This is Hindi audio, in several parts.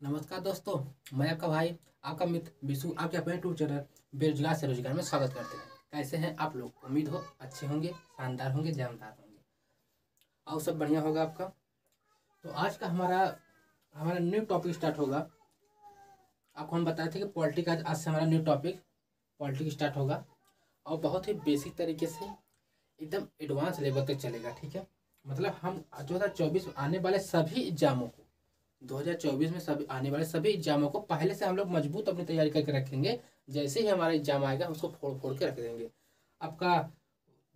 नमस्कार दोस्तों, मैं आपका भाई, आपका मित्र विशु आपके अपने यूट्यूब चैनल बेरोजगार से रोजगार में स्वागत करते हैं। कैसे हैं आप लोग? उम्मीद हो अच्छे होंगे, शानदार होंगे, जानदार होंगे और सब बढ़िया होगा आपका। तो आज का हमारा हमारा न्यू टॉपिक स्टार्ट होगा। आपको हम बताए थे कि पॉलिटिक आज से हमारा न्यू टॉपिक पॉलिटिक स्टार्ट होगा और बहुत ही बेसिक तरीके से एकदम एडवांस लेवल तक चलेगा। ठीक है, मतलब हम 2024 आने वाले सभी एग्जामों को 2024 में सभी आने वाले सभी एग्जामों को पहले से हम लोग मजबूत अपनी तैयारी करके रखेंगे। जैसे ही हमारा एग्जाम आएगा उसको फोड़ फोड़ के रख देंगे। आपका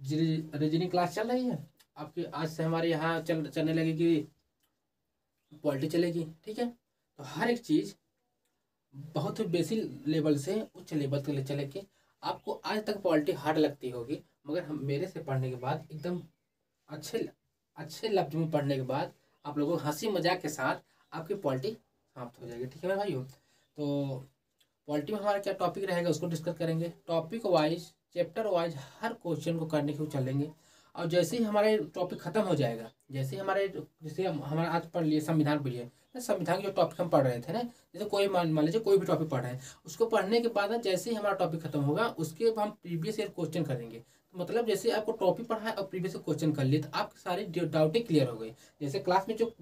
रीजनिंग क्लास चल रही है आपकी, आज से हमारे यहाँ चलने लगेगी, पॉलिटी चलेगी। ठीक है, तो हर एक चीज़ बहुत ही बेसिक लेवल से उच्च लेवल तक ले चले के आपको आज तक पॉलिटी हार्ड लगती होगी, मगर हम मेरे से पढ़ने के बाद एकदम अच्छे अच्छे लफ्ज में पढ़ने के बाद आप लोगों को हंसी मजाक के साथ आपकी पॉलिटी समाप्त हो जाएगी। ठीक है मेरे भाइयों, तो पॉलिटी में हमारा क्या टॉपिक रहेगा उसको डिस्कस करेंगे। टॉपिक वाइज चैप्टर वाइज हर क्वेश्चन को करने के चलेंगे। और जैसे ही हमारे टॉपिक खत्म हो जाएगा, जैसे हमारा आज पढ़ लिए संविधान पढ़िए, तो संविधान के जो टॉपिक हम पढ़ रहे थे ना, जैसे कोई मान लीजिए कोई भी टॉपिक पढ़ रहे हैं, उसको पढ़ने के बाद जैसे ही हमारा टॉपिक खत्म होगा उसके हम प्रीवियस ईयर क्वेश्चन करेंगे। तो मतलब जैसे आपको टॉपिक पढ़ा है और प्रीवियस क्वेश्चन कर लिए तो आपके सारे डाउटें क्लियर हो गई। जैसे क्लास में जो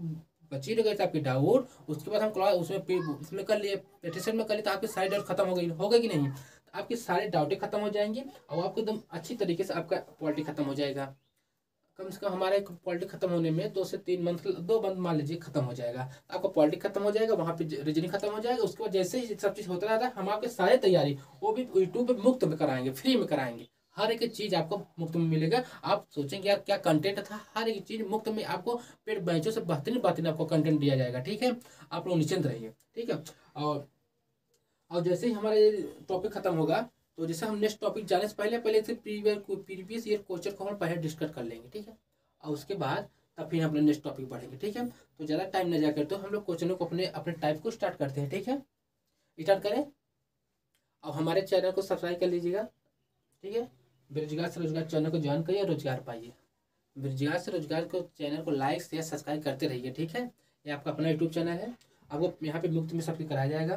बची रह गए थे आपके डाउट, उसके बाद हम क्लास उसमें कर लिए, प्रैक्टिस में कर लिए, तो आपकी सारी डाउट खत्म हो गई कि नहीं? तो आपकी सारे डाउटें खत्म हो जाएंगी और आपको एकदम अच्छी तरीके से आपका पॉलिटी खत्म हो जाएगा। कम से कम हमारा एक पॉलिटिक खत्म होने में 2 से 3 मंथ, 2 मंथ मान लीजिए खत्म हो जाएगा। आपका पॉलिटिक खत्म हो जाएगा, वहाँ पे रीजनिंग खत्म हो जाएगा। उसके बाद जैसे ही सब चीज़ होता रहता है, हम आपके सारे तैयारी वो भी यूट्यूब पे मुफ्त में कराएंगे, फ्री में कराएंगे। हर एक चीज़ आपको मुफ्त में मिलेगा। आप सोचेंगे यार क्या कंटेंट था, हर एक चीज़ मुफ्त में आपको पेड बेंचों से बेहतरीन बेहतरीन आपको कंटेंट दिया जाएगा। ठीक है, आप लोग निश्चिंत रहिए। ठीक है, और जैसे ही हमारा ये टॉपिक खत्म होगा, तो जैसे हम नेक्स्ट टॉपिक जाने से पहले पहले से प्रीवियस ईयर क्वेश्चन को हम पहले डिस्कस कर लेंगे। ठीक है, और उसके बाद तब फिर हम लोग नेक्स्ट टॉपिक पढ़ेंगे। ठीक है, तो ज़्यादा टाइम न जाकर तो हम लोग क्वेश्चनों को अपने अपने टाइप को स्टार्ट करते हैं। ठीक है, स्टार्ट करें। अब हमारे चैनल को सब्सक्राइब कर लीजिएगा। ठीक है, बेरोजगार से रोजगार चैनल को ज्वाइन करिए, रोजगार पाइए। बेरोजगार से रोजगार को चैनल को लाइक शेयर सब्सक्राइब करते रहिए। ठीक है, ये आपका अपना यूट्यूब चैनल है, आपको यहाँ पे मुफ्त में सब कराया जाएगा।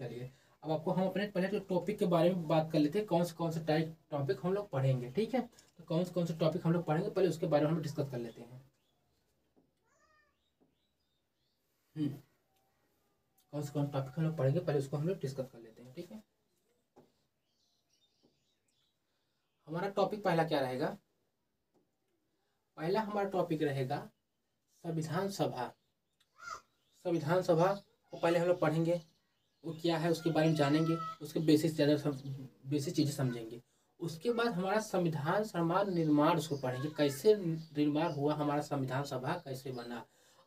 चलिए, अब आपको हम अपने पहले टॉपिक के बारे में बात कर लेते हैं, कौन से टाइप टॉपिक हम लोग पढ़ेंगे। ठीक है, तो कौन से टॉपिक हम लोग पढ़ेंगे पहले उसके बारे में हम डिस्कस कर लेते हैं। कौन से टॉपिक हम लोग पढ़ेंगे पहले उसको हम लोग डिस्कस कर लेते हैं। ठीक है, हमारा टॉपिक पहला क्या रहेगा? पहला हमारा टॉपिक रहेगा संविधान सभा। संविधान सभा को पहले हम लोग पढ़ेंगे, वो क्या है उसके बारे में जानेंगे, उसके बेसिक चीज़ें समझेंगे। उसके बाद हमारा संविधान सभा निर्माण उसको पढ़ेंगे, कैसे निर्माण हुआ, हमारा संविधान सभा कैसे बना।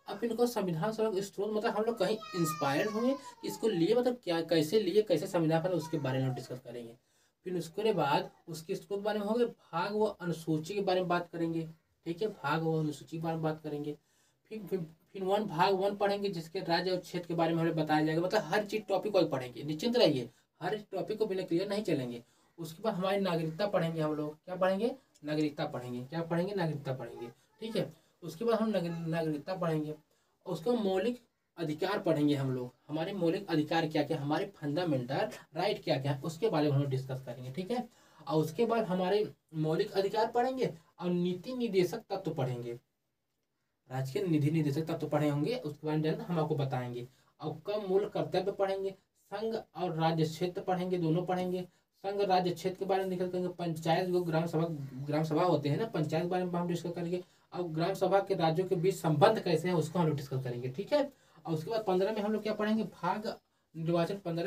अब इनको संविधान सभा का स्रोत मतलब हम लोग कहीं इंस्पायर्ड होंगे, इसको लिए मतलब क्या, कैसे लिए, कैसे संविधान बना, उसके बारे में डिस्कस करेंगे। फिर उसके बाद उसके स्रोत बारे में होंगे, भाग व अनुसूची के बारे में बात करेंगे। ठीक है, भाग व अनुसूची के बारे में बात करेंगे। फिर भाग 1 पढ़ेंगे, जिसके राज्य और क्षेत्र के बारे में हमें बताया जाएगा। मतलब हर चीज टॉपिक को पढ़ेंगे, निश्चिंत रहिए, हर टॉपिक को बिना क्लियर नहीं चलेंगे। उसके बाद हमारी नागरिकता पढ़ेंगे। हम लोग क्या पढ़ेंगे? नागरिकता पढ़ेंगे। क्या पढ़ेंगे? नागरिकता पढ़ेंगे। ठीक है, उसके बाद हम नागरिकता पढ़ेंगे। उसको मौलिक अधिकार पढ़ेंगे। हम लोग हमारे मौलिक अधिकार क्या क्या, हमारे फंडामेंटल राइट क्या क्या है, उसके बारे में हम लोग डिस्कस करेंगे। ठीक है, और उसके बाद हमारे मौलिक अधिकार पढ़ेंगे और नीति निर्देशक तत्व पढ़ेंगे। राजकीय निधि निदेशक तत्व पढ़े होंगे, उसके बारे में हम आपको बताएंगे। और कम मूल कर्तव्य पढ़ेंगे। संघ और राज्य क्षेत्र पढ़ेंगे, दोनों पढ़ेंगे। संघ राज्य क्षेत्र के बारे में डिस्कस करेंगे। पंचायत जो ग्राम सभा होते हैं ना, पंचायत के बारे में हम डिस्कस करेंगे। और ग्राम सभा के राज्यों के बीच संबंध कैसे है उसको हम लोग डिस्कस करेंगे। ठीक है, और उसके बाद 15 में हम लोग क्या पढ़ेंगे? भाग 15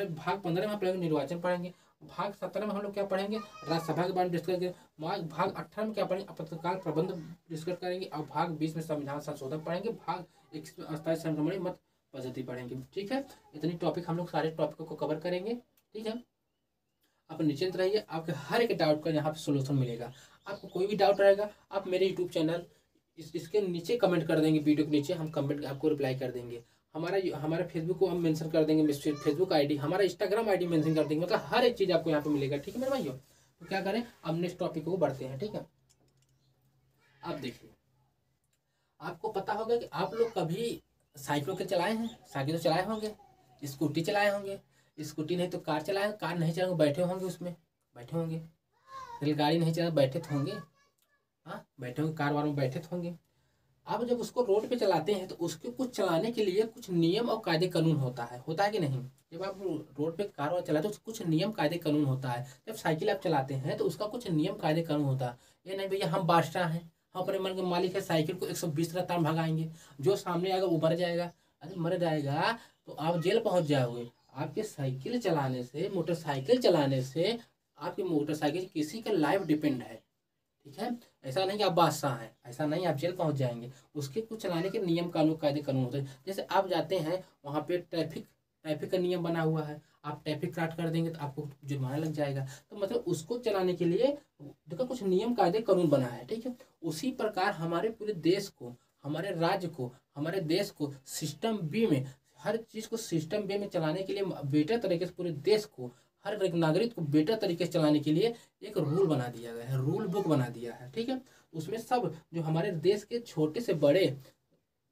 में हम पढ़ेंगे निर्वाचन पढ़ेंगे। भाग 17 में हम लोग क्या पढ़ेंगे? राज्यसभा के बारे में डिस्कस करेंगे। भाग 18 में क्या पढ़ेंगे? आपातकाल प्रबंध डिस्कस करेंगे। और भाग 20 में संविधान संशोधन पढ़ेंगे। भाग 21 में अस्थायी संक्रमण मत पद्धति पढ़ेंगे। ठीक है, इतनी टॉपिक हम लोग सारे टॉपिकों को कवर करेंगे। ठीक है, आप निश्चिंत रहिए, आपके हर एक डाउट का यहाँ पे सोल्यूशन मिलेगा। आपको कोई भी डाउट रहेगा, आप मेरे यूट्यूब चैनल इसके नीचे कमेंट कर देंगे, वीडियो के नीचे हम कमेंट आपको रिप्लाई कर देंगे। हमारा फेसबुक को हम मेंशन कर देंगे, फेसबुक आईडी, हमारा इंस्टाग्राम आईडी मेंशन कर देंगे। मतलब हर एक चीज़ आपको यहाँ पे मिलेगा। ठीक है मेरे भाइयों, तो क्या करें, अब नेक्स्ट टॉपिक को बढ़ते हैं। ठीक है, आप देखिए, आपको पता होगा कि आप लोग कभी साइकिल के चलाए हैं, साइकिल तो चलाए होंगे। स्कूटी चलाए होंगे, स्कूटी नहीं तो कार चलाए, कार नहीं चलाएंगे बैठे होंगे, उसमें बैठे होंगे। रेलगाड़ी नहीं चलाए बैठे तो होंगे, हाँ बैठे होंगे, कार वार में बैठे तो होंगे। अब जब उसको रोड पे चलाते हैं तो उसके कुछ चलाने के लिए कुछ नियम और कायदे कानून होता है कि नहीं। जब आप रोड पे कार वार चलाते हो तो कुछ नियम कायदे कानून होता है। जब साइकिल आप चलाते हैं तो उसका कुछ नियम कायदे कानून होता है। ये नहीं भैया हम बादशाह हैं, हम अपने मन के मालिक है, साइकिल को 120 रफ्तार में भगाएंगे, जो सामने आएगा वो मर जाएगा। अरे मर जाएगा तो आप जेल पहुंच जाओगे। आपके साइकिल चलाने से, मोटरसाइकिल चलाने से आपकी मोटरसाइकिल किसी का लाइफ डिपेंड है, ठीक है। ऐसा नहीं कि आप बादशाह हैं, ऐसा नहीं, आप जेल पहुंच जाएंगे। उसके कुछ चलाने के नियम कानून कायदे कानून होते हैं। जैसे आप जाते हैं वहाँ पे ट्रैफिक का नियम बना हुआ है, आप ट्रैफिक क्रॉस कर देंगे तो आपको जुर्माना लग जाएगा। तो मतलब उसको चलाने के लिए देखो कुछ नियम कायदे कानून बना है, ठीक है। उसी प्रकार हमारे पूरे देश को, हमारे राज्य को, हमारे देश को सिस्टम बी में, हर चीज़ को सिस्टम बी में चलाने के लिए बेटर तरीके से पूरे देश को, हर एक नागरिक को बेटर तरीके से चलाने के लिए एक रूल बना दिया गया है, रूल बुक बना दिया है, ठीक है। उसमें सब जो हमारे देश के छोटे से बड़े,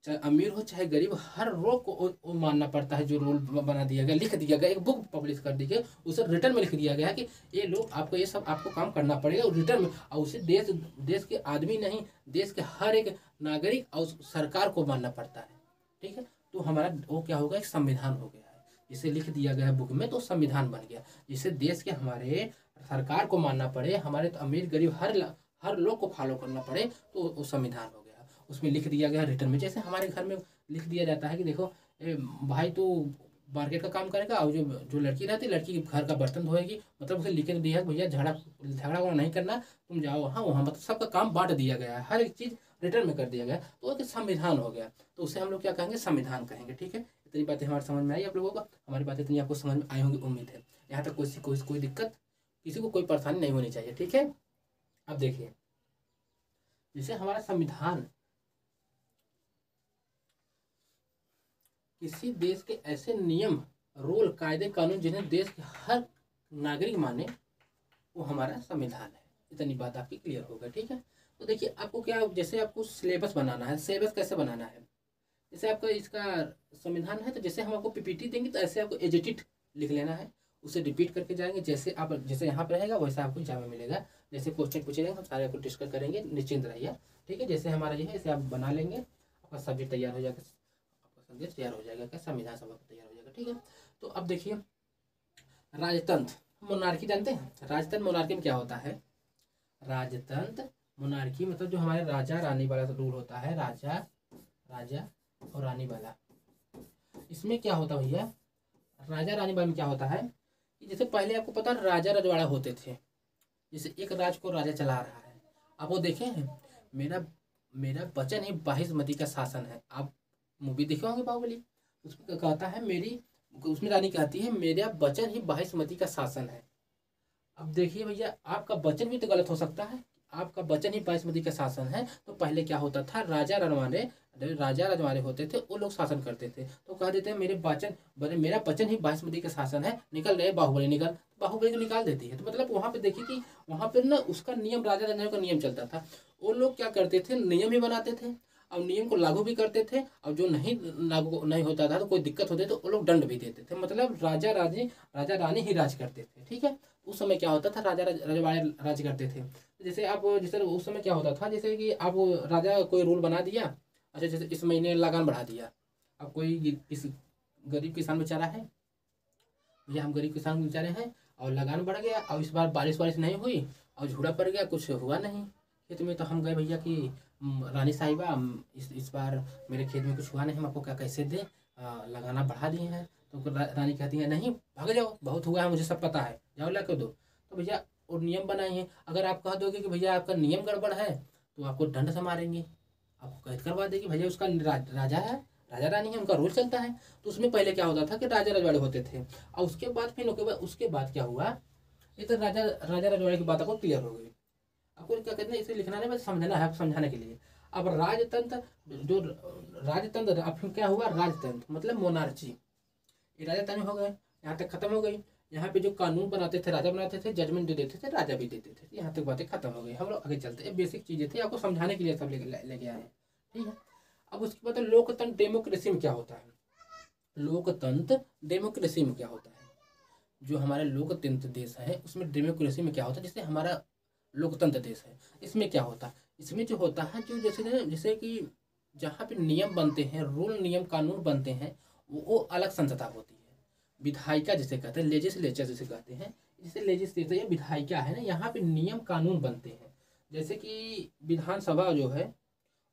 चाहे अमीर हो चाहे गरीब, हर लोग को वो मानना पड़ता है। जो रूल बना दिया गया, लिख दिया गया, एक बुक पब्लिश कर दी गई, उसे रिटर्न में लिख दिया गया है कि ये लोग आपको ये सब आपको काम करना पड़ेगा और रिटर्न में, और उसे देश के आदमी नहीं, देश के हर एक नागरिक और सरकार को मानना पड़ता है, ठीक है। तो हमारा वो क्या होगा, एक संविधान हो गया है, जिसे लिख दिया गया है बुक में तो संविधान बन गया, जिसे देश के हमारे सरकार को मानना पड़े, हमारे तो अमीर गरीब हर लोग को फॉलो करना पड़े, तो वो संविधान हो गया। उसमें लिख दिया गया रिटर्न में, जैसे हमारे घर में लिख दिया जाता है कि देखो भाई तो मार्केट का काम करेगा, और जो जो लड़की रहती है लड़की घर का बर्तन धोएगी, मतलब उसे लिख दिया है भैया झगड़ा नहीं करना, तुम जाओ हाँ वहाँ, मतलब सबका काम बांट दिया गया है, हर एक चीज़ रिटर्न में कर दिया गया, तो एक संविधान हो गया। तो उसे हम लोग क्या कहेंगे, संविधान कहेंगे, ठीक है। इतनी बातें हमारे समझ में आई आप लोगों को, हमारी बातें इतनी आपको समझ में आई होंगी उम्मीद है। यहाँ तक कोई दिक्कत, किसी को कोई परेशानी नहीं होनी चाहिए, ठीक है। अब देखिए जैसे हमारा संविधान किसी देश के ऐसे नियम, रूल, कायदे कानून जिन्हें देश के हर नागरिक माने, वो हमारा संविधान है। इतनी बात आपकी क्लियर होगा, ठीक है। तो देखिए आपको क्या, जैसे आपको सिलेबस बनाना है, सिलेबस कैसे बनाना है, जैसे आपका इसका संविधान है तो जैसे हम आपको पीपीटी देंगे तो ऐसे आपको एडिट लिख लेना है, उसे रिपीट करके जाएंगे, जैसे आप जैसे यहाँ पर रहेगा वैसा आपको एग्जाम में मिलेगा। जैसे क्वेश्चन पूछे जाएंगे हम सारे आपको डिस्कस करेंगे, निश्चिंत रहिए, ठीक है। जैसे हमारा ये है इसे आप बना लेंगे, आपका सब्जेक्ट तैयार हो जाएगा, आपका सब्जेक्ट तैयार हो जाएगा, क्या संविधान सभा तैयार हो जाएगा, ठीक है। तो अब देखिए राजतंत्र, मोनार्की जानते हैं, राजतंत्र मोनार्की में क्या होता है, राजतंत्र मोनार्की मतलब जो हमारे राजा रानी वाला रूल होता है, राजा और रानी वाला। इसमें क्या होता है भैया, राजा रानी वाला में क्या होता है कि जैसे पहले आपको पता है राजा रजवाड़ा होते थे, जैसे एक राज को राजा चला रहा है। आप वो देखे हैं, मेरा वचन ही बाहिस्मती का शासन है। आप मूवी देखे होंगे बाहुबली, उसमें कहता है उसमें रानी कहती है मेरा वचन ही बाहिस्मती का शासन है। अब देखिए भैया आपका वचन भी तो गलत हो सकता है, आपका वचन ही बाहिस्मती का शासन है। तो पहले क्या होता था, राजा रजवाड़े होते थे, वो लोग शासन करते थे, तो कह देते हैं मेरा वचन ही बाहिस्मती का शासन है, निकल रहे बाहुबली को निकाल देती है। तो मतलब वहाँ पे देखिए कि वहाँ पे ना उसका नियम, राजा रजवाड़े का नियम चलता था। वो लोग क्या करते थे, नियम ही बनाते थे और नियम को लागू भी करते थे, और जो नहीं लागू नहीं होता था तो कोई दिक्कत होती तो वो लोग दंड भी देते थे। मतलब राजा रानी ही राज करते थे, ठीक है। उस समय क्या होता था, राजा रजवाड़े राज करते थे। जैसे उस समय क्या होता था, जैसे कि आप राजा कोई रूल बना दिया, अच्छा जैसे इस महीने लगान बढ़ा दिया। अब कोई गरीब किसान बेचारा है, भैया हम गरीब किसान बेचारे हैं और लगान बढ़ गया, और इस बार बारिश नहीं हुई और झूड़ा पड़ गया, कुछ हुआ नहीं खेत में, तो हम गए भैया कि रानी साहिबा इस बार मेरे खेत में कुछ हुआ नहीं, हम आपको क्या कैसे दें, लगाना बढ़ा दिए हैं। तो रानी कहती है नहीं भाग जाओ, बहुत हुआ है मुझे सब पता है, जाओ ला कर दो। तो भैया और नियम बनाए हैं, अगर आप कह दोगे कि भैया आपका नियम गड़बड़ है तो आपको दंड से मारेंगे, आपको कैद करवा देगी। भैया उसका राजा है, राजा रानी है, उनका रूल चलता है। तो उसमें पहले क्या होता था कि राजा रजवाड़े होते थे, और उसके बाद क्या हुआ, ये तो राजा रजवाड़े की बात आपको क्लियर हो गई। आपको क्या कहते हैं, इसे लिखना नहीं बस समझना है, समझाने के लिए। अब राजतंत्र अब फिर क्या हुआ, राजतंत्र मतलब मोनार्ची, ये राजतंत्र हो गए, यहाँ तक खत्म हो गई। यहाँ पे जो कानून बनाते थे राजा बनाते थे, जजमेंट जो देते थे राजा भी देते थे, यहाँ तक बातें खत्म हो गई। हम लोग आगे चलते हैं, बेसिक चीजें थी आपको समझाने के लिए सब लेके आए हैं, ठीक है। अब उसके बाद लोकतंत्र डेमोक्रेसी में क्या होता है, लोकतंत्र डेमोक्रेसी में क्या होता है, जो हमारे लोकतंत्र देश है उसमें डेमोक्रेसी में क्या होता है, जैसे हमारा लोकतंत्र देश है इसमें क्या होता है, इसमें जो होता है जो जैसे कि जहाँ पे नियम बनते हैं, रूल नियम कानून बनते हैं, वो अलग संस्था होती है। विधायिका जिसे कहते हैं, लेजिस्लेचर जिसे कहते हैं, जैसे लेजिस्लेचर या विधायिका है ना, यहाँ पे नियम कानून बनते हैं। जैसे कि विधानसभा जो है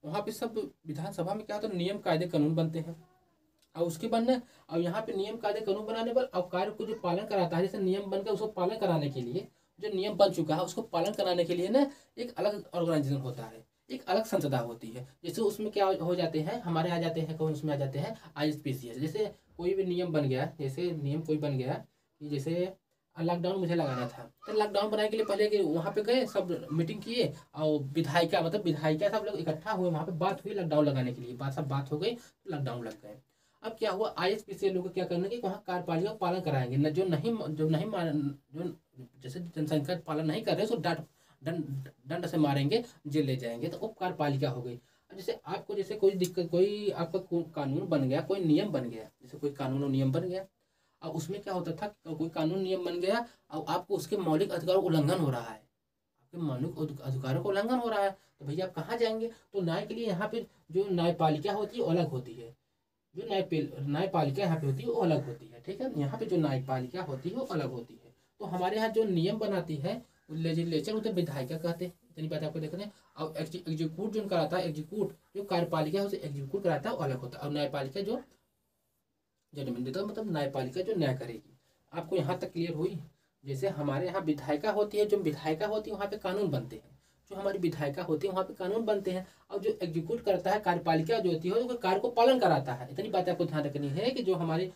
वहाँ पे सब विधानसभा में क्या होता है, नियम कायदे कानून बनते हैं और उसके बाद ना, और यहाँ पे नियम कायदे कानून बनाने पर और कार्य को जो पालन कराता है, जैसे नियम बनकर उसको पालन कराने के लिए, जो नियम बन चुका है उसको पालन कराने के लिए ना एक अलग ऑर्गेनाइजेशन होता है, एक अलग संस्था होती है। जैसे उसमें क्या हो जाते हैं, हमारे आ जाते हैं कौन, उसमें आ जाते हैं ISPCS। जैसे कोई भी नियम बन गया, जैसे नियम कोई बन गया कि जैसे लॉकडाउन मुझे लगाना था, तो लॉकडाउन बनाने के लिए पहले कि वहाँ पे गए, सब मीटिंग किए और विधायिका मतलब विधायिका सब लोग इकट्ठा हुए, वहाँ पे बात हुई लॉकडाउन लगाने के लिए, बात हो गई तो लॉकडाउन लग गए। अब क्या हुआ, ISPCS लोग क्या करने की वहाँ कार्यपालिका का पालन कराएंगे न, जो नहीं जो जैसे जनसंख्या पालन नहीं कर रहे उसको दंड से मारेंगे, जेल ले जाएंगे, तो वो कार्यपालिका हो गई। जैसे आपको जैसे कोई दिक्कत, कोई आपका कानून बन गया, कोई नियम बन गया, जैसे कोई कानून और नियम बन गया, अब उसमें क्या होता था, कोई कानून नियम बन गया और आपको उसके मौलिक अधिकारों का उल्लंघन हो रहा है, आपके मौलिक अधिकारों का उल्लंघन हो रहा है, तो भैया आप कहाँ जाएंगे, तो न्याय के लिए यहाँ पे जो न्यायपालिका होती है वो अलग होती है, जो न्यायपालिका यहाँ पे होती है वो अलग होती है, ठीक है। यहाँ पे जो न्यायपालिका होती है वो अलग होती है। तो हमारे यहाँ जो नियम बनाती है लेजिस्लेचर उसे विधायिका कहते हैं, इतनी बात आपको देखते हैं। और एग्जीक्यूट जो कराता है, एग्जीक्यूट जो कार्यपालिका है उसे एग्जीक्यूट कराता है वो अलग होता है। और न्यायपालिका जो जजमेंट देता है, मतलब न्यायपालिका जो न्याय करेगी। आपको यहाँ तक क्लियर हुई। जैसे हमारे यहाँ विधायिका होती है, जो विधायिका होती है वहाँ पे कानून बनते हैं, जो हमारी विधायिका होती है वहाँ पे कानून बनते हैं। और जो एग्जीक्यूट करता है कार्यपालिका जो होती है वो कार्य को पालन कराता है। इतनी बात आपको ध्यान रखनी है कि जो हमारे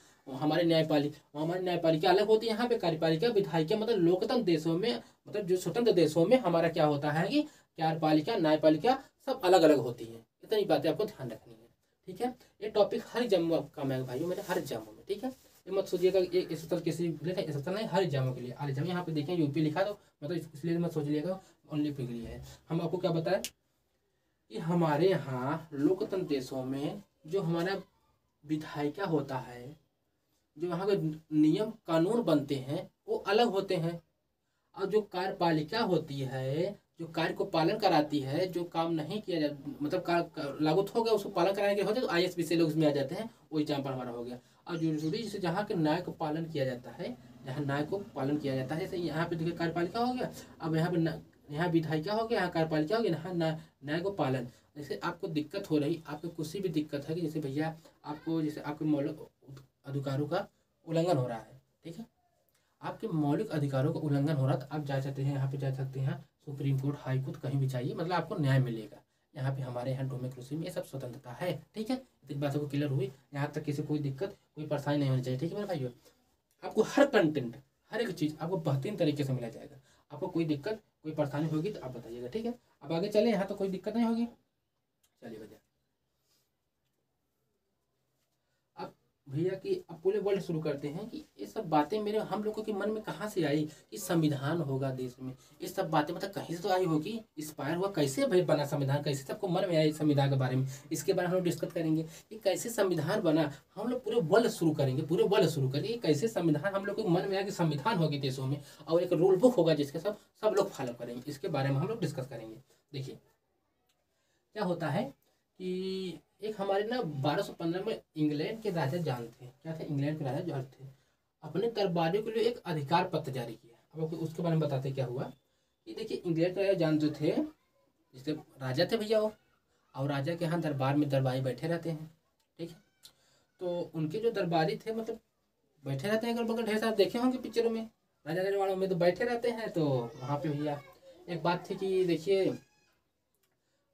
न्यायपालिका अलग होती है, यहाँ पे कार्यपालिका विधायिका, मतलब लोकतंत्र देशों में, मतलब जो स्वतंत्र देशों में हमारा क्या होता है कि कार्यपालिका न्यायपालिका सब अलग अलग होती है। इतनी बातें आपको ध्यान रखनी है, ठीक है। ये टॉपिक हर एग्जाम का मैं भाइयों मेरे हर एग्जामों में, ठीक है। ये मत सोचिएगा इस साल किसी इस साल नहीं, हर एग्जामों के लिए। हर एग्जाम यहाँ पे देखें यूपी लिखा तो मतलब इसलिए मत सोच लिएगा ओनली के लिए है। हम आपको क्या बताएं कि हमारे यहाँ लोकतंत्र देशों में जो हमारा विधायिका होता है, जो वहाँ के नियम कानून बनते हैं वो अलग होते हैं। और जो कार्यपालिका होती है, जो कार्य को पालन कराती है, जो काम नहीं किया जाता, मतलब कार्य लागू हो गया उसको पालन कराने के होते तो ISPCS लोग इसमें आ जाते हैं, वो एग्जाम पर हमारा हो गया। और जुडिशरी जैसे जहाँ के न्याय को पालन किया जाता है, जहाँ न्याय को पालन किया जाता है, जैसे यहाँ पे देखिए कार्यपालिका हो गया, अब यहाँ पे यहाँ विधायिका हो गया, यहाँ कार्यपालिका हो गया, यहाँ न्याय को पालन। जैसे आपको दिक्कत हो रही, आपको कुछ भी दिक्कत है कि जैसे भैया आपको जैसे आपके मौलिक अधिकारों का उल्लंघन हो रहा है, ठीक है, आपके मौलिक अधिकारों का उल्लंघन हो रहा है, तो आप जा सकते हैं, यहाँ पे जा सकते हैं सुप्रीम कोर्ट, हाई कोर्ट, कहीं भी चाहिए, मतलब आपको न्याय मिलेगा। यहाँ पे हमारे यहाँ डेमोक्रेसी में ये सब स्वतंत्रता है, ठीक है। इतनी बातों को क्लियर हुई, यहाँ तक किसी कोई दिक्कत कोई परेशानी नहीं होनी चाहिए, ठीक है मेरे भाइयों। आपको हर कंटेंट, हर एक चीज़ आपको बेहतरीन तरीके से मिला जाएगा। आपको कोई दिक्कत कोई परेशानी होगी तो आप बताइएगा, ठीक है। अब आगे चले, यहाँ तो कोई दिक्कत नहीं होगी, चलिए भैया। भैया कि अब पूरे वर्ल्ड शुरू करते हैं कि ये सब बातें मेरे हम लोगों के मन में कहाँ से आई कि संविधान होगा देश में, ये सब बातें मतलब कहीं से तो आई होगी, इंस्पायर हुआ कैसे भाई बना संविधान, कैसे सबको मन में आया संविधान के बारे में। इसके बारे में हम लोग डिस्कस करेंगे कि कैसे संविधान बना। हम लोग पूरे वर्ल्ड शुरू करेंगे, पूरे वर्ल्ड शुरू करेंगे कैसे संविधान हम लोग को मन में आया कि संविधान होगी देशों में, और एक रूल बुक होगा जिसके सब लोग फॉलो करेंगे। इसके बारे में हम लोग डिस्कस करेंगे। देखिए क्या होता है कि एक हमारे ना 1215 में इंग्लैंड के राजा जॉन थे, क्या थे, इंग्लैंड के राजा जॉन थे, अपने दरबारियों के लिए एक अधिकार पत्र जारी किया। अब आपको उसके बारे में बताते क्या हुआ कि देखिए इंग्लैंड के राजा जॉन जो थे, जैसे राजा थे भैया वो, और राजा के यहाँ दरबार में दरबारी बैठे रहते हैं, ठीक है। तो उनके जो दरबारी थे मतलब बैठे रहते हैं, अगर बगल ढेर सारे देखे होंगे पिक्चरों में, राजा रजवाड़ों में तो बैठे रहते हैं। तो वहाँ पे भैया एक बात थी कि देखिए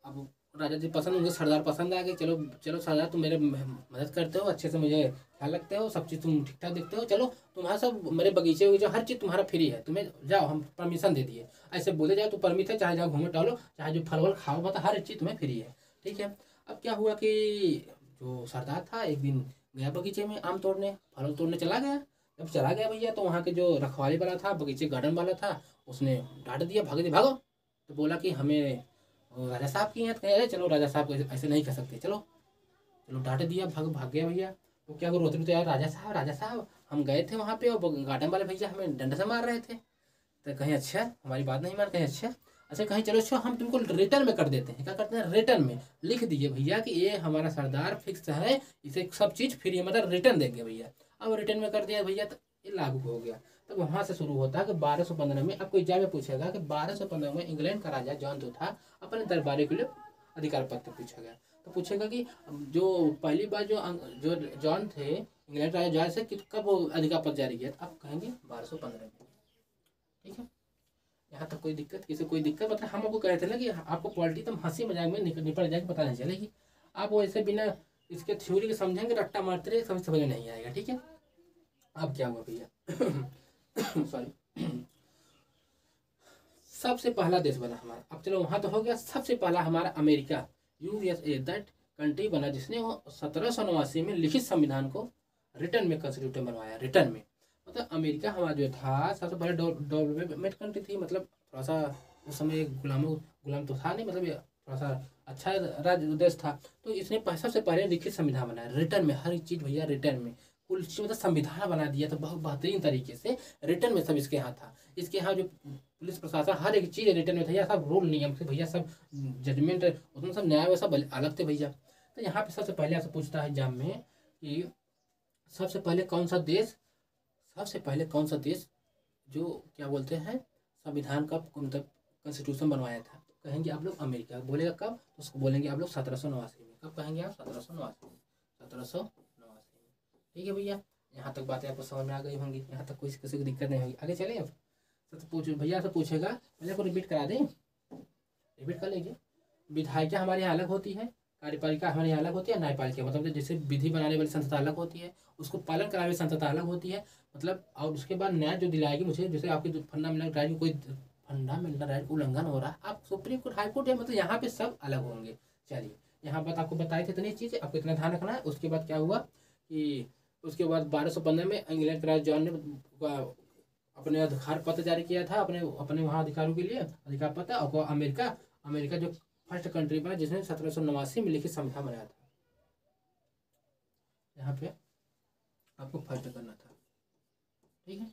अब राजा जी पसंद, उनको सरदार पसंद आ गए, चलो चलो सरदार तुम मेरे मदद करते हो, अच्छे से मुझे ख्याल रखते हो, सब चीज़ तुम ठीक ठाक देखते हो, चलो तुम्हारा सब मेरे बगीचे वगीचे हर चीज़ तुम्हारा फ्री है, तुम्हें जाओ हम परमिशन दे दिए। ऐसे बोले जाओ तो परमिट है, चाहे जाओ घूमो टहलो, चाहे जो फल वल खाओ, मतलब हर चीज़ तुम्हें फ्री है, ठीक है। अब क्या हुआ कि जो सरदार था एक दिन गया बगीचे में आम तोड़ने, फल तोड़ने चला गया। जब चला गया भैया तो वहाँ के जो रखवाली वाला था, बगीचे गार्डन वाला था, उसने डांट दिया, भागो। तो बोला कि हमें राजा साहब की हैं, तो कहे चलो राजा साहब को ऐसे नहीं कर सकते, चलो डांट दिया, भाग गया भैया। तो क्या करो, रोते तो यार राजा साहब हम गए थे वहाँ पे और गार्डन वाले भैया हमें डंडा से मार रहे थे। तो कहीं अच्छा हमारी बात नहीं मान, कहीं अच्छा अच्छा कहीं चलो अच्छा हम तुमको रिटर्न में कर देते हैं। क्या करते हैं, रिटर्न में लिख दिए भैया कि ये हमारा सरदार फिक्स है, इसे सब चीज़ फ्री मतलब रिटर्न देंगे भैया। अब रिटर्न में कर दिया भैया तो ये लागू हो गया। तो वहाँ से शुरू होता है कि 1215 में, अब कोई एग्जाम में पूछेगा कि 1215 में इंग्लैंड का राजा जॉन जो था अपने दरबारी के लिए अधिकार पत्र पूछा गया। तो पूछेगा कि जो पहली बार जो जॉन थे इंग्लैंड राजा जॉन से कब वो अधिकार पत्र जारी किया, आप कहेंगे 1215 में। ठीक है, यहाँ तक कोई दिक्कत, किसी कोई दिक्कत, मतलब हम आपको कहे थे ना कि आपको पॉलिटी तो हंसी मजाक में निपट जाएगी, पता नहीं चलेगी। आप वो ऐसे बिना इसके थ्योरी के समझेंगे, रट्टा मारते रहे, समझ में नहीं आएगा। ठीक है, अब क्या हुआ भैया सॉरी सबसे पहला देश बना हमारा, अब चलो वहाँ तो हो गया, सबसे पहला हमारा अमेरिका USA दैट कंट्री बना जिसने वो 1789 में लिखित संविधान को रिटर्न में कॉन्स्टिट्यूशन बनवाया। रिटर्न में मतलब अमेरिका हमारा जो था सबसे पहले डेवलपमेंट कंट्री थी, मतलब थोड़ा सा उस समय गुलाम तो था नहीं, मतलब ये थोड़ा सा अच्छा राज्य देश था। तो इसने सबसे पहले लिखित संविधान बनाया रिटर्न में, हर एक चीज़ भैया रिटर्न में, कुल चीज़ मतलब संविधान बना दिया। तो बहुत बेहतरीन तरीके से रिटर्न में सब इसके यहाँ था। इसके यहाँ जो पुलिस प्रशासन हर एक चीज़ रिटर्न में था, सब रूल नियम से भैया, सब जजमेंट उसमें सब न्याय सब अलग थे भैया। तो यहाँ पे सबसे पहले आपसे पूछता है एग्जाम में कि सबसे पहले कौन सा देश जो क्या बोलते हैं संविधान का मतलब कॉन्स्टिट्यूशन बनवाया था, तो कहेंगे आप लोग अमेरिका। बोलेगा कब, तो उसको बोलेंगे आप लोग 1789 में। कब कहेंगे आप, 1789 में। ठीक है भैया, यहाँ तक बातें आपको समझ में आ गई होंगी, यहाँ तक कोई किसी को दिक्कत नहीं होगी। आगे चले अब सबसे पूछ भैया से पूछेगा, भैया को रिपीट करा दें, रिपीट कर लीजिए। विधायिका हमारे यहाँ अलग होती है, कार्यपालिका हमारे यहाँ अलग होती है, न्यायपालिका मतलब जैसे विधि बनाने वाली संस्था अलग होती है, उसको पालन कराने वाली संस्था अलग होती है मतलब। और उसके बाद न्याय जो दिलाएगी मुझे, जैसे आपकी फंडामेंटल राइट में कोई फंडामेंटल राइट उल्लंघन हो रहा है, आप सुप्रीम कोर्ट हाई कोर्ट है, मतलब यहाँ पे सब अलग होंगे। चलिए यहाँ बात आपको बताई थी इतनी चीज़, आपको इतना ध्यान रखना है। उसके बाद क्या हुआ कि उसके बाद 1215 में इंग्लैंड के राजा जॉन ने अपने अधिकार पत्र जारी किया था, अपने वहाँ अधिकारों के लिए अधिकार पत्र। और अमेरिका जो फर्स्ट कंट्री बना जिसने 1789 में लिखित संविधान बनाया था। यहाँ पे आपको फर्स्ट करना था, ठीक है,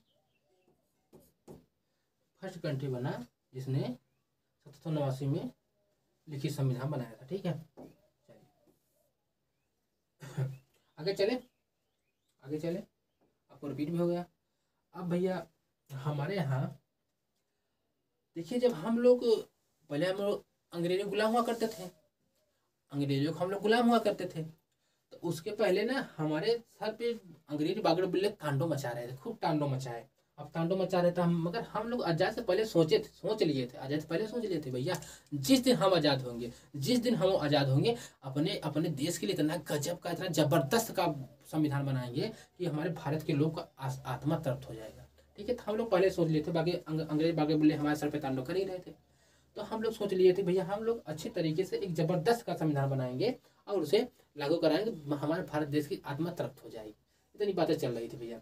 फर्स्ट कंट्री बना जिसने 1789 में लिखित संविधान बनाया था। ठीक है, चलिए आगे चले, आपको रिपीट भी हो गया। अब भैया हमारे यहाँ देखिए, जब हम लोग पहले हम लोग अंग्रेजों गुलाम हुआ करते थे, अंग्रेजों को हम लोग गुलाम हुआ करते थे, तो उसके पहले ना हमारे सर पे अंग्रेजी बागड़ बिल्ले तांडव मचा रहे थे, खूब तांडव मचाए। अब तांडव मचा रहे थे मगर हम लोग आज़ाद से पहले सोच लिए थे भैया, जिस दिन हम आज़ाद होंगे अपने अपने देश के लिए इतना गजब का, इतना जबरदस्त का संविधान बनाएंगे कि हमारे भारत के लोग का आत्मा तृप्त हो जाएगा। ठीक है, तो हम लोग पहले सोच लिए थे, बाकी अंग्रेज बागड़ बिल्ले हमारे सर पे तांडव कर ही रहे थे। तो हम लोग सोच लिए थे भैया हम लोग अच्छे तरीके से एक जबरदस्त का संविधान बनाएंगे और उसे लागू कराएंगे, हमारे भारत देश की आत्मा तृप्त हो जाएगी। इतनी बातें चल रही थी भैया।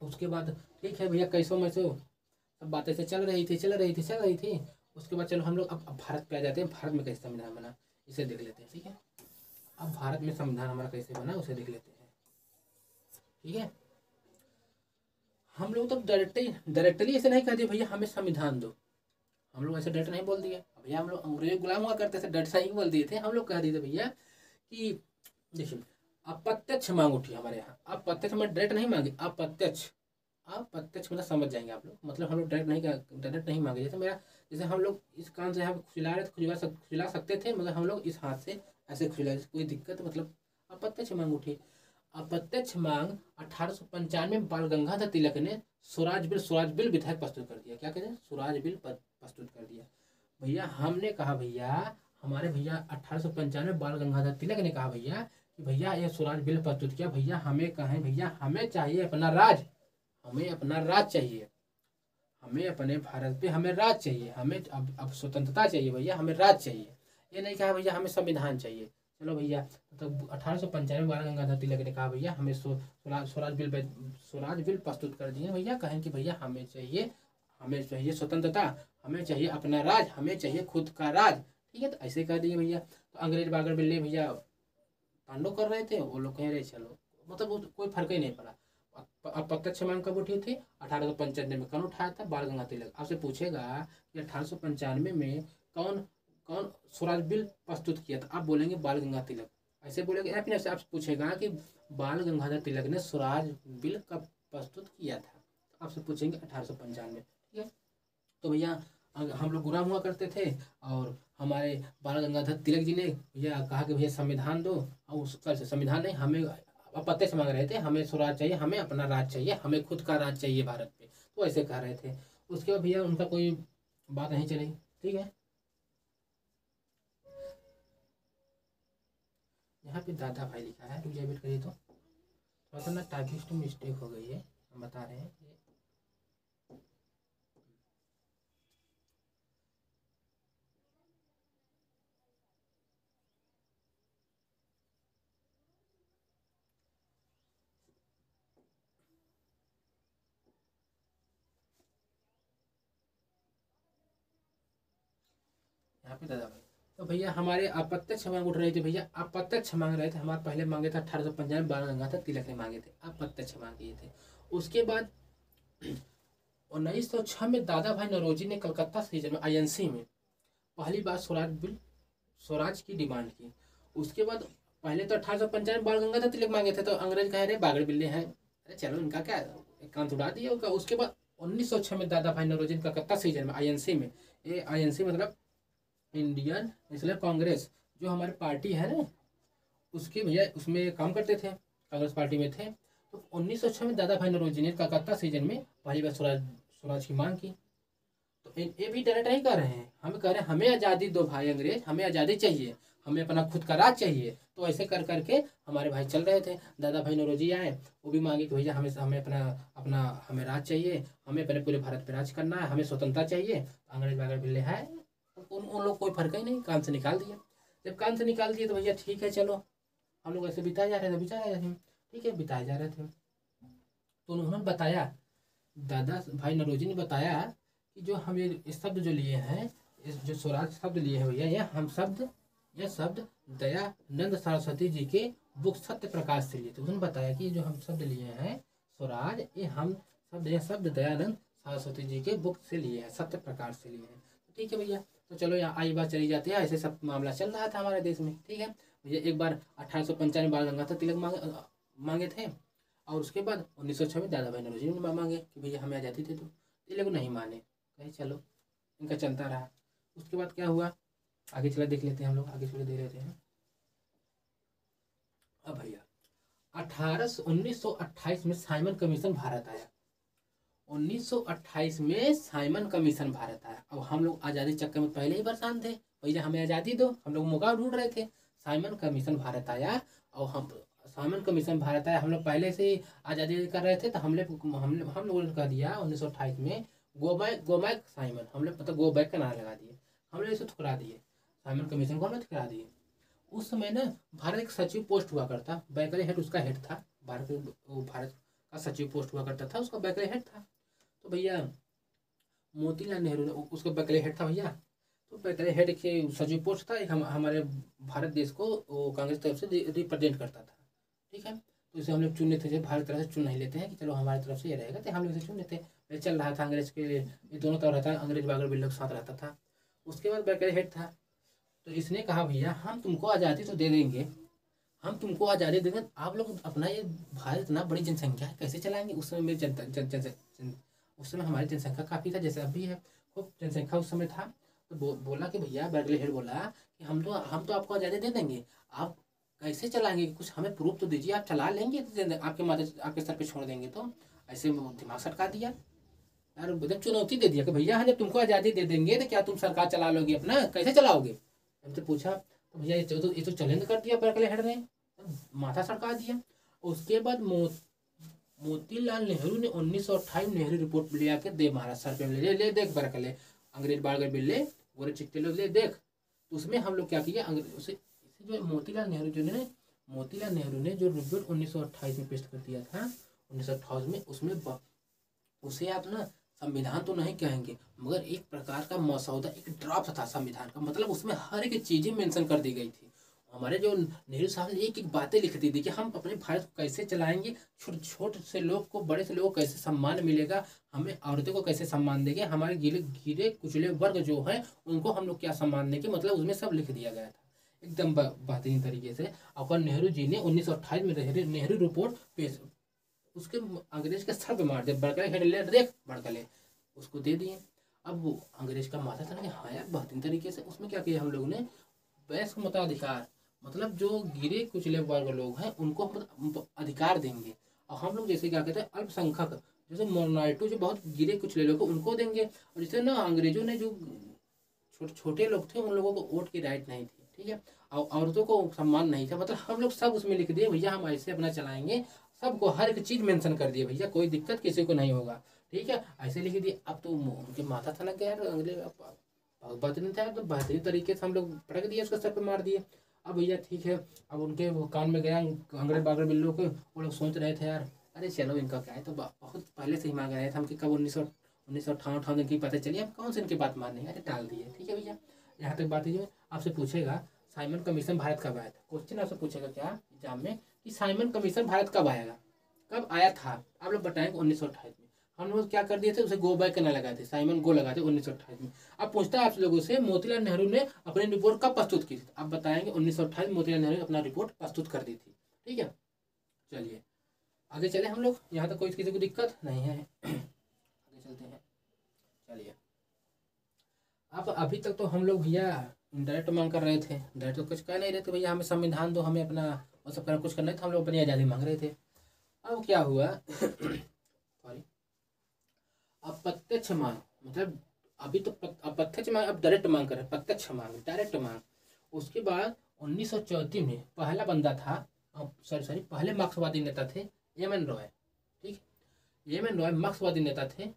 उसके बाद ठीक है भैया, कैसों में से सब बातें से चल रही थी। उसके बाद चलो हम लोग अब भारत पे आ जाते हैं। भारत में कैसे संविधान बना इसे देख लेते हैं। ठीक है, अब भारत में संविधान हमारा कैसे बना उसे देख लेते हैं। ठीक है, हम लोग तो डायरेक्टली ऐसे नहीं कहते भैया हमें संविधान दो, हम लोग ऐसे डायरेक्ट नहीं बोल दिए भैया। हम लोग अंग्रेज गुलाम हुआ करते थे, डायरेक्ट सही बोल दिए थे। हम लोग कह दिए थे भैया कि देखिए अप्रत्यक्ष मांग उठी हमारे यहाँ। अप्रत्यक्ष में डायरेक्ट नहीं मांगे, अप्रत्यक्ष मतलब समझ जाएंगे आप लोग, मतलब हम लोग डायरेक्ट नहीं मांगे। जैसे हम लोग इस कान से यहाँ खुजला रहे थे, खुजला सकते थे, मगर हम लोग इस हाथ से ऐसे खुजला, कोई दिक्कत, मतलब अप्रत्यक्ष मांग उठी। अप्रत्यक्ष मांग 1895 में बाल गंगाधर तिलक ने स्वराज बिल विधेयक प्रस्तुत कर दिया। क्या कहते हैं, स्वराज बिल प्रस्तुत कर दिया भैया। हमने कहा भैया, हमारे भैया 1895 में बाल गंगाधर तिलक ने कहा भैया कि भैया ये स्वराज बिल प्रस्तुत किया भैया, हमें कहें भैया हमें चाहिए अपना राज, हमें अपना राज चाहिए, हमें अपने भारत पे हमें राज चाहिए, हमें अब स्वतंत्रता चाहिए भैया, हमें राज चाहिए। ये नहीं कहा भैया हमें संविधान चाहिए। चलो भैया, तो 1895 में बाल गंगाधर तिलक ने कहा भैया हमें स्वराज बिल प्रस्तुत कर दिए भैया। कहें कि भैया हमें चाहिए स्वतंत्रता, हमें चाहिए अपना राज, हमें चाहिए खुद का राज। ठीक है, तो ऐसे कह दिए भैया। तो अंग्रेज बागड़ बिल्ले भैया तांडव कर रहे थे, वो लोग कह रहे चलो मतलब वो कोई फर्क ही नहीं पड़ा। अब प्रत्यक्ष मांग कब उठी थी? 1895 में। कौन उठाया था? बाल गंगाधर तिलक। आपसे पूछेगा कि 1895 में कौन कौन स्वराज बिल प्रस्तुत किया था? आप बोलेंगे बाल गंगाधर तिलक, ऐसे बोलेंगे। या फिर ऐसे आपसे पूछेगा कि बाल गंगाधर तिलक ने स्वराज बिल कब प्रस्तुत किया था? तो आपसे पूछेंगे 1895। ठीक है, तो भैया हम लोग गुलाम हुआ करते थे और हमारे बाल गंगाधर तिलक जी ने भैया कहा कि भैया संविधान दो, और उसका संविधान नहीं, हमें अपत्य से मांग रहे थे, हमें स्वराज चाहिए, हमें अपना राज चाहिए, हमें खुद का राज चाहिए भारत पे, तो ऐसे कह रहे थे। उसके बाद भैया उनका कोई बात नहीं चली। ठीक है, यहाँ पे दादा भाई लिखा है, रुक जाइए, वेट करिए। तो थोड़ा सा ना टाइपिस्ट मिस्टेक हो गई है, हम बता रहे हैं। यहाँ पे दादा भाई, तो भैया हमारे अप्रत्यक्ष मांग उठ रही थी। भैया अप्रत्यक्ष मांग रहे थे, हमारे पहले मांगे थे 1895 बाल गंगाधर तिलक ने मांगे थे, अप्रत्यक्ष मांग किए थे। उसके बाद 1906 में दादा भाई नौरोजी ने कलकत्ता सीजन में INC में पहली बार स्वराज बिल, स्वराज की डिमांड की। उसके बाद पहले तो 1895 बाल गंगाधर तिलक मांगे थे, तो अंग्रेज कह रहे बागड़ बिल्ले हैं, अरे चलो इनका क्या, एक कान उड़ा दिया होगा। उसके बाद 1906 में दादा भाई नौरोजी ने कलकत्ता सीजन में INC में, ये INC मतलब इंडियन नेशनल कांग्रेस, जो हमारी पार्टी है ना, उसके भैया उसमें काम करते थे, कांग्रेस पार्टी में थे। तो 1906 में दादा भाई नौरोजी ने कलकत्ता सीजन में पहली बार स्वराज स्वराज की मांग की। तो ये भी डायरेक्ट नहीं कर रहे हैं, हम कह रहे हैं हमें आज़ादी दो भाई अंग्रेज, हमें आज़ादी चाहिए, हमें अपना खुद का राज चाहिए। तो ऐसे कर करके हमारे भाई चल रहे थे। दादा भाई नौरोजी आए, वो भी मांगे कि भैया हमें हमें अपना अपना हमें राज चाहिए, हमें अपने पूरे भारत पे राज करना है, हमें स्वतंत्रता चाहिए। अंग्रेज बागर बिल्ले है, उन लोग कोई फर्क ही नहीं, कान से निकाल दिया। जब कान से निकाल दिए तो भैया ठीक है चलो, हम लोग ऐसे बिताए जा रहे थे, बिताए जा रहे थे, ठीक है बिताए जा रहे थे। तो उन्होंने बताया, दादा भाई नौरोजी ने बताया कि जो हम ये शब्द जो लिए हैं, इस जो स्वराज शब्द लिए हैं भैया, यह शब्द दयानंद सरस्वती जी के बुक सत्य प्रकाश से लिए थे। उन्होंने बताया कि जो हम शब्द लिए हैं स्वराज, यह शब्द दयानंद सरस्वती जी के बुक से लिए हैं, सत्य प्रकाश से लिए हैं। ठीक है भैया, तो चलो यहाँ आई बात चली जाती है, ऐसे सब मामला चल रहा था हमारे देश में। ठीक है भैया, एक बार 1895 बाल गंगाधर तिलक मांगे थे, और उसके बाद 1906 में दादा भाई नौरोजी ने मांगे कि भैया हमें आज़ादी दे दो। ये लोग नहीं माने, कहे चलो, इनका चलता रहा। उसके बाद क्या हुआ, आगे चला देख लेते हैं, हम लोग आगे चले दे लेते हैं। अब भैया 1928 में साइमन कमीशन भारत आया। 1928 में साइमन कमीशन भारत आया। अब हम लोग आज़ादी चक्कर में पहले ही परेशान थे, भैया हमें आज़ादी दो, हम लोग मौका ढूंढ रहे थे। साइमन कमीशन भारत आया, और साइमन कमीशन भारत आया, हम लोग पहले से ही आज़ादी कर रहे थे। तो हम लोगों ने कह दिया 1928 में गो बैक साइमन, हम लोग मतलब गो बैक का नारा लगा दिए, हम लोग इसे ठुकरा दिए, साइमन कमीशन को हमने ठुकरा दिए। उस समय ना भारत एक सचिव पोस्ट हुआ करता, बैकले हेड उसका हेड था, भारत का सचिव पोस्ट हुआ करता था, उसका बैकले हेड था। तो भैया मोतीलाल नेहरू ने उसका बैकले हेड था भैया, तो बैकले हेड के सचिव पोस्ट था, एक हमारे भारत देश को वो कांग्रेस तरफ से रिप्रेजेंट करता था। ठीक है, तो इसे हम लोग चुन लेते थे, भारत तरफ से चुन नहीं लेते हैं कि चलो हमारी तरफ से ये रहेगा, तो हम लोग इसे चुन लेते। चल रहा था अंग्रेज के, ये दोनों तरफ रहता, अंग्रेज बागर बिल्लों के साथ रहता था। उसके बाद बैकले हेड था, तो इसने कहा भैया हम तुमको आज़ादी तो दे देंगे, हम तुमको आज़ादी देंगे, आप लोग अपना ये भारत इतना बड़ी जनसंख्या है कैसे चलाएंगे। उस समय मेरी उस समय हमारी जनसंख्या काफ़ी था, जैसे अभी है, खूब जनसंख्या उस समय था। तो बोला कि भैया बैकले हेड बोला कि हम तो आपको आज़ादी दे देंगे, आप कैसे चलाएंगे, कुछ हमें प्रूफ तो दीजिए, आप चला लेंगे तो आपके सर पे छोड़ देंगे। तो ऐसे दिमाग सटका दिया यार, मतलब चुनौती दे दिया कि भैया जब तुमको आज़ादी दे देंगे तो क्या तुम सरकार चला लोगे, अपना कैसे चलाओगे। हमसे पूछा तो भैया ये तो चैलेंज कर दिया बैकले हेड ने, माथा सटका दिया। उसके बाद मोतीलाल नेहरू ने 1928 नेहरू रिपोर्ट ले आके दे महाराज सर पे, ले देख बरकले अंग्रेज बागर बिल्ले गोरे चिट्टे लोग, ले देख। तो उसमें हम लोग क्या किया, उसे जो मोतीलाल नेहरू ने जो रिपोर्ट 1928 में पेश कर दिया था 1928 में, उसमें उसे आप ना संविधान तो नहीं कहेंगे, मगर एक प्रकार का मसौदा, एक ड्राफ्ट था संविधान का, मतलब उसमें हर एक चीज़ें मेंशन कर दी गई थी। हमारे जो नेहरू साहब ने एक एक बातें लिख दी थी कि हम अपने भारत को कैसे चलाएंगे, छोटे छोटे से लोग को बड़े से लोग को कैसे सम्मान मिलेगा, हमें औरतों को कैसे सम्मान देंगे, हमारे गिरे गिरे कुचले वर्ग जो है उनको हम लोग क्या सम्मान देंगे, मतलब उसमें सब लिख दिया गया था एकदम बेहतरीन तरीके से। और नेहरू जी ने 1928 में नेहरू रिपोर्ट पेश उसके अंग्रेज के सर पे मार दिया, बड़कले हेड ले देख बड़कले उसको दे दिए। अब वो अंग्रेज का माथा था कि हाँ यार बेहतरीन तरीके से उसमें क्या किया हम लोगों ने, वयस्क मताधिकार, मतलब जो गिरे कुचले वर्ग लोग हैं उनको हम अधिकार देंगे। और हम लोग जैसे क्या कहते हैं अल्पसंख्यक, जैसे माइनॉरिटी जो बहुत गिरे कुचले लोग हैं उनको देंगे। और जैसे ना अंग्रेजों ने जो छोटे छोटे लोग थे उन लोगों को वोट की राइट नहीं थी, ठीक है, और औरतों को सम्मान नहीं था, मतलब हम लोग सब उसमें लिख दिए भैया हम ऐसे अपना चलाएंगे, सबको हर एक चीज मेंशन कर दिए भैया, कोई दिक्कत किसी को नहीं होगा, ठीक है, ऐसे लिख दिए। अब तो उनके माथा था ना कि यार अंग्रेज बेहतरीन था, तो बेहतरीन तरीके से हम लोग पटक दिए, उसके सर पे मार दिए। अब भैया ठीक है, अब उनके वो कान में गया अंग्रेज बागड़ बिल्लो के, वो लोग सोच रहे थे यार अरे चलो इनका क्या है, तो बहुत पहले से ही मांग रहे थे हम कि कब 1958 की पता चली, हम कौन से इनकी बात माननी है, अरे टाल दिए, ठीक है भैया। यहाँ तक बात है जो आपसे पूछेगा साइमन कमीशन भारत कब आया था, क्वेश्चन आपसे पूछेगा क्या एग्जाम में कि साइमन कमीशन भारत कब आएगा, कब आया था, आप लोग बताएंगे 1928 में। हम लोग क्या कर दिए थे उसे गो बैक करना लगाए थे, साइमन गो लगाए थे 1928 में। अब पूछता है आप लोगों से मोतीलाल नेहरू ने अपनी रिपोर्ट कब प्रस्तुत की थी, आप बताएंगे 1928 मोतीलाल नेहरू ने अपना रिपोर्ट प्रस्तुत कर दी थी, ठीक है। चलिए आगे चले हम लोग, यहाँ तक कोई किसी को दिक्कत नहीं है आगे चलते हैं। चलिए अब अभी तक तो हम लोग भैया डायरेक्ट मांग कर रहे थे, डायरेक्ट तो कुछ कह नहीं रहे थे भैया हमें संविधान दो, हमें अपना वो सब करना कुछ करना था, हम लोग अपनी आज़ादी मांग रहे थे। अब क्या हुआ सॉरी, अप्रत्यक्ष मांग, मतलब अभी तो अप्रत्यक्ष मांग, अब डायरेक्ट मांग कर रहे हैं, प्रत्यक्ष मांग डायरेक्ट मांग। उसके बाद 1934 में पहला बंदा था, सॉरी पहले मार्क्सवादी नेता थे एम एन रॉय, ठीक, एम एन रॉय मार्क्सवादी नेता थे।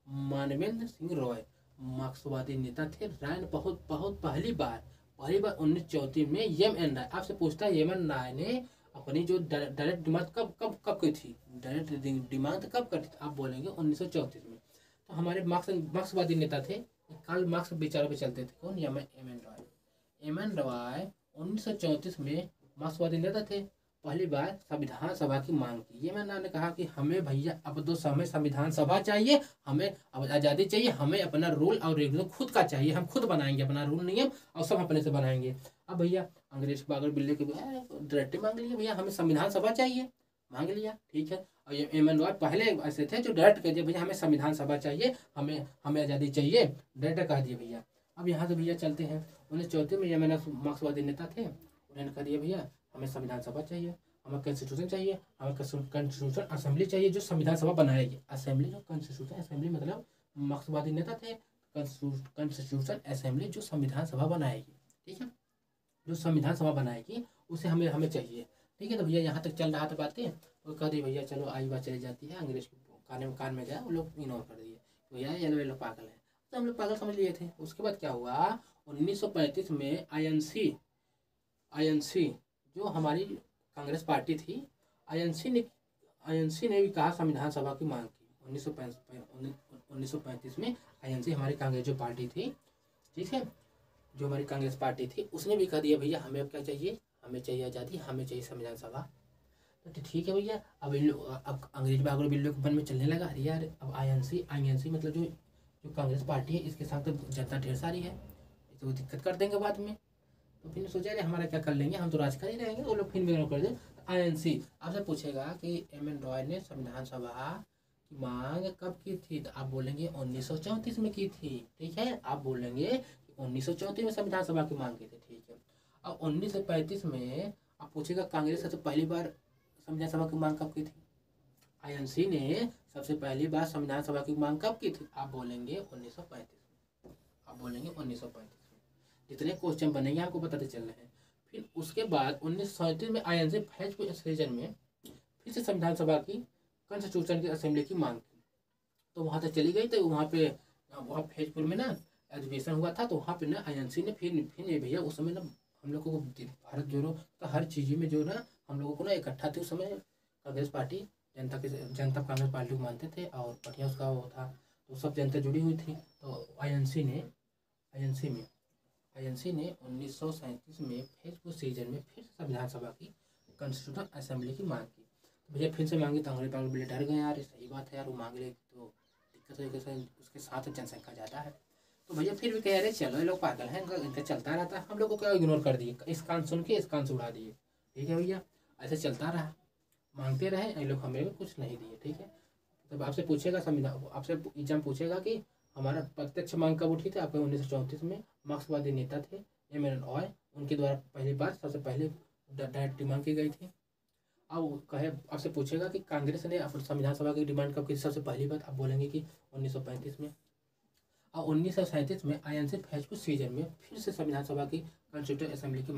मानवेंद्र सिंह रॉय मार्क्सवादी नेता थे। राय बहुत बहुत पहली बार 1934 में एम एन राय, आपसे पूछता है एम एन राय ने अपनी जो डायरेक्ट डिमांड कब कब कब की थी, डायरेक्ट डिमांड कब करती थी, आप बोलेंगे 1934 में। तो हमारे मार्क्सवादी नेता थे, कार्ल मार्क्स विचारों पे चलते थे, कौन, M N Roy. M N Roy 1934 में मार्क्सवादी नेता थे, पहली बार संविधान सभा की मांग की। ये मैंने कहा कि हमें भैया अब तो समय संविधान सभा चाहिए, हमें अब आज़ादी चाहिए, हमें अपना रूल और रेगुलेशन खुद का चाहिए, हम खुद बनाएंगे अपना रूल नियम और सब अपने से बनाएंगे। अब भैया अंग्रेज बागड़ बिल्ले के डायरेक्ट मांग लिया भैया हमें संविधान सभा चाहिए, मांग लिया, ठीक है। और ये एम एन रॉय पहले ऐसे थे जो डायरेक्ट कह दिए भैया हमें संविधान सभा चाहिए, हमें हमें आज़ादी चाहिए, डायरेक्ट कह दिए भैया। अब यहाँ से भैया चलते हैं 1934 में एम एन मार्क्सवादी नेता थे, उन्होंने कह दिया भैया हमें संविधान सभा चाहिए, हमें कॉन्स्टिट्यूशन चाहिए, हमें कॉन्स्टिट्यूशन असेंबली चाहिए जो संविधान सभा बनाएगी। असेंबली जो कॉन्स्टिट्यूशन असेंबली मतलब मार्क्सवादी नेता थे, कॉन्स्टिट्यूशन असेंबली जो संविधान सभा बनाएगी, ठीक है, जो संविधान सभा बनाएगी उसे हमें हमें चाहिए, ठीक है। तो भैया यहाँ तक चल रहा था बातें, तो कह दिए भैया चलो आई बात चली जाती है, अंग्रेज कान में गया, वो लोग इग्नोर कर दिए, भैया ये लोग पागल है, तो हम लोग पागल समझ लिए थे। उसके बाद क्या हुआ 1935 में आईएनसी जो हमारी कांग्रेस पार्टी थी, आईएनसी ने भी कहा संविधान सभा की मांग की 1935 में। आईएनसी हमारी कांग्रेस जो पार्टी थी, ठीक है, जो हमारी कांग्रेस पार्टी थी उसने भी कह दिया भैया हमें अब क्या चाहिए, हमें चाहिए आज़ादी, हमें चाहिए संविधान सभा। तो ठीक है भैया, अब अंग्रेज बागड़ बिल्लो के मन में चलने लगा, अरे यार अब आईएनसी मतलब जो जो कांग्रेस पार्टी है इसके साथ तो जनता ढेर सारी है, तो दिक्कत कर देंगे बाद में। तो फिर सोचा अरे हमारा क्या कर लेंगे, हम तो राज कर ही रहेंगे, वो लोग फिर भी कर दे। आईएनसी आपसे पूछेगा कि एम एन रॉय ने संविधान सभा की मांग कब की थी, तो आप बोलेंगे 1934 में की थी, ठीक है, आप बोलेंगे 1934 में संविधान सभा की मांग की थी, ठीक है। अब 1935 में आप पूछेगा कांग्रेस सबसे पहली बार संविधान सभा की मांग कब की थी, आईएनसी ने सबसे पहली बार संविधान सभा की मांग कब की थी, आप बोलेंगे 1935 में, आप बोलेंगे 1935 में। जितने क्वेश्चन बनेंगे आपको बताते चल रहे हैं। फिर उसके बाद 1937 में आईएनसी फैजपुर रीजन में फिर से संविधान सभा की कॉन्स्टिट्यूशन की असेंबली की मांग की, तो वहाँ तक चली गई। तो वहाँ फैजपुर में ना एजुकेशन हुआ था, तो वहाँ पे ना आईएनसी ने फिर भैया उस समय ना हम लोगों को भारत जोड़ो तो हर चीज़ में जो ना हम लोगों को ना इकट्ठा थे उस समय। कांग्रेस पार्टी जनता कांग्रेस पार्टी को मानते थे और बढ़िया उसका वो था, तो सब जनता जुड़ी हुई थी। तो आईएनसी में आईएनसी ने 1937 में फेज सीजन में फिर से संविधान सभा की कॉन्स्टिट्यूशनल असेंबली की मांग की। तो भैया फिर से मांगी तो अंग्रेज पागल बोले डर गए यार, ये सही बात है यार, वो मांग ले तो दिक्कत हो जाएगी, उसके साथ जनसंख्या ज़्यादा है। तो भैया फिर भी कह रहे चलो ये लोग पागल हैं, इनका चलता रहता है, हम लोग को क्या इग्नोर कर दिए, इस कान सुन के इस कान से उड़ा दिए। ठीक है भैया, ऐसे चलता रहा, मांगते रहे ये लोग, हमें कुछ नहीं दिए। ठीक है, तब आपसे पूछेगा संविधान, आपसे एग्जाम पूछेगा कि हमारा प्रत्यक्ष मांग कब उठी थी, आपके 1934 में मार्क्सवादी नेता थे एम.एन. रॉय, उनके द्वारा पहली बार सबसे पहले डायरेक्ट डिमांड की गई थी। अब कहे आपसे पूछेगा कि कांग्रेस ने संविधान सभा की डिमांड कब की सबसे पहली बार, आप बोलेंगे कि 1935 में। और 1937 में आईएनसी फेज सीजन में फिर से संविधान सभा की कॉन्स्टिट्यूएंट असेंबली की